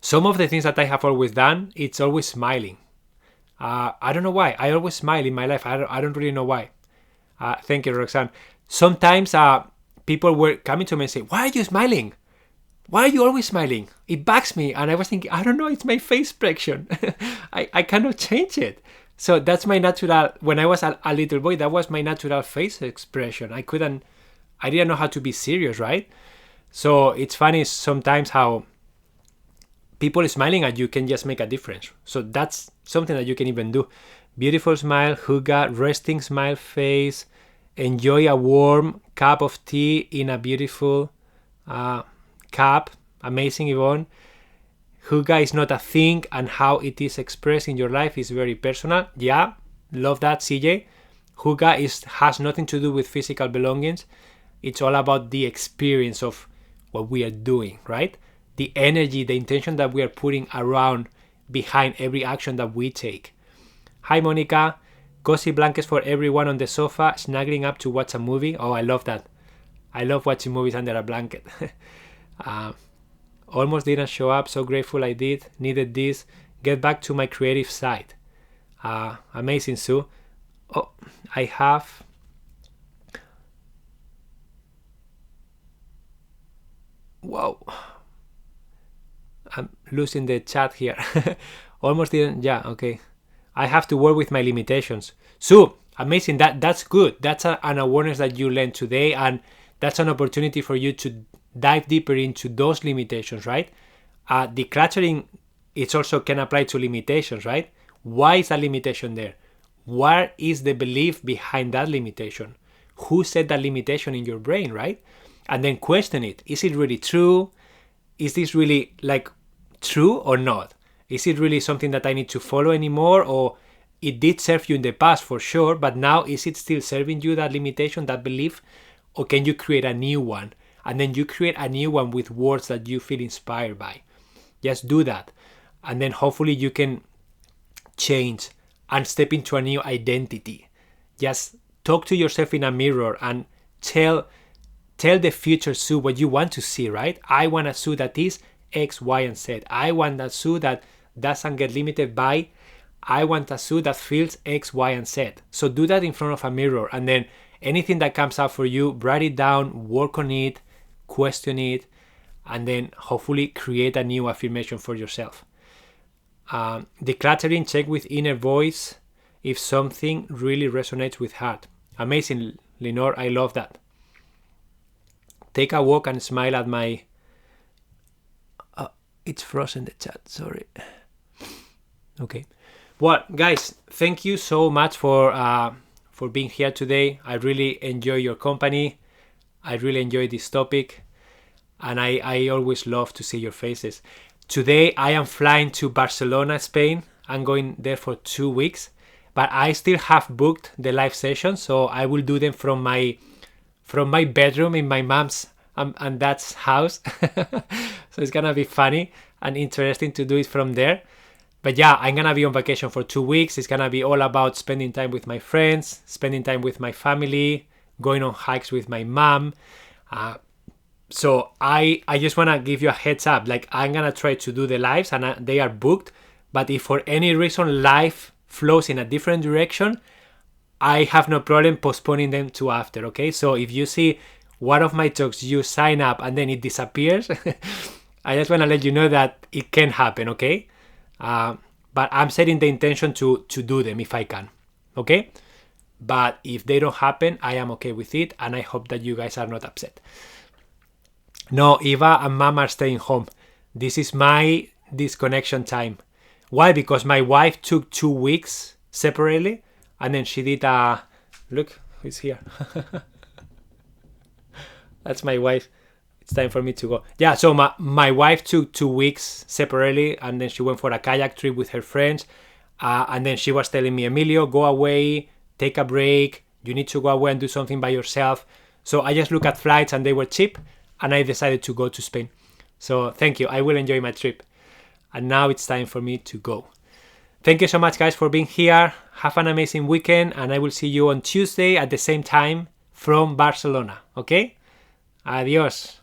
Some of the things that I have always done, it's always smiling. I don't know why. I always smile in my life. I don't really know why. Thank you, Roxanne. Sometimes people were coming to me and say, "Why are you smiling? Why are you always smiling?" It bugs me. And I was thinking, I don't know, it's my face expression. I cannot change it. So that's my natural, when I was a little boy, that was my natural face expression. I didn't know how to be serious, right? So it's funny sometimes how people smiling at you can just make a difference. So that's something that you can even do. Beautiful smile, Hygge, resting smile face, enjoy a warm cup of tea in a beautiful cup. Amazing, Yvonne. Hygge is not a thing, and how it is expressed in your life is very personal. Yeah, love that, CJ. Hygge has nothing to do with physical belongings. It's all about the experience of what we are doing, right? The energy, the intention that we are putting around behind every action that we take. Hi, Monica. Cozy blankets for everyone on the sofa, snuggling up to watch a movie. Oh, I love that. I love watching movies under a blanket. Almost didn't show up. So grateful I did. Needed this. Get back to my creative side. Amazing, Sue. Oh, I have... Wow. I'm losing the chat here. Almost didn't... Yeah, okay. I have to work with my limitations. So, amazing. That's good. That's an awareness that you learned today, and that's an opportunity for you to dive deeper into those limitations, right? Decluttering, it also can apply to limitations, right? Why is a limitation there? What is the belief behind that limitation? Who set that limitation in your brain, right? And then question it. Is it really true? Is this really true or not? Is it really something that I need to follow anymore? Or it did serve you in the past for sure, but now is it still serving you, that limitation, that belief? Or can you create a new one? And then you create a new one with words that you feel inspired by. Just do that. And then hopefully you can change and step into a new identity. Just talk to yourself in a mirror and tell the future Sue what you want to see, right? I want a Sue that is X, Y, and Z. I want a Sue that doesn't get limited by. I want a Sue that feels X, Y, and Z. So do that in front of a mirror, and then anything that comes up for you, write it down, work on it, question it, and then hopefully create a new affirmation for yourself. Decluttering, check with inner voice if something really resonates with heart. Amazing, Lenore, I love that. Take a walk and smile at my... it's frozen the chat, sorry. Okay. Well, guys, thank you so much for being here today. I really enjoy your company. I really enjoy this topic. And I always love to see your faces. Today, I am flying to Barcelona, Spain. I'm going there for 2 weeks. But I still have booked the live sessions, so I will do them from my bedroom in my mom's and dad's house. So it's gonna be funny and interesting to do it from there. But yeah, I'm gonna be on vacation for 2 weeks. It's gonna be all about spending time with my friends, spending time with my family, going on hikes with my mom. So I just wanna give you a heads up. I'm gonna try to do the lives, and they are booked. But if for any reason life flows in a different direction, I have no problem postponing them to after, okay? So if you see one of my talks, you sign up and then it disappears, I just want to let you know that it can happen, okay? But I'm setting the intention to do them if I can, okay? But if they don't happen, I am okay with it, and I hope that you guys are not upset. No, Eva and Mom are staying home. This is my disconnection time. Why? Because my wife took 2 weeks separately, and then she did look who's here. That's my wife. It's time for me to go. Yeah, so my wife took 2 weeks separately, and then she went for a kayak trip with her friends, and then she was telling me, Emilio, go away, take a break, you need to go away and do something by yourself. So I just looked at flights and they were cheap, and I decided to go to Spain. So thank you, I will enjoy my trip. And now it's time for me to go. Thank you so much, guys, for being here. Have an amazing weekend, and I will see you on Tuesday at the same time from Barcelona, okay? Adiós.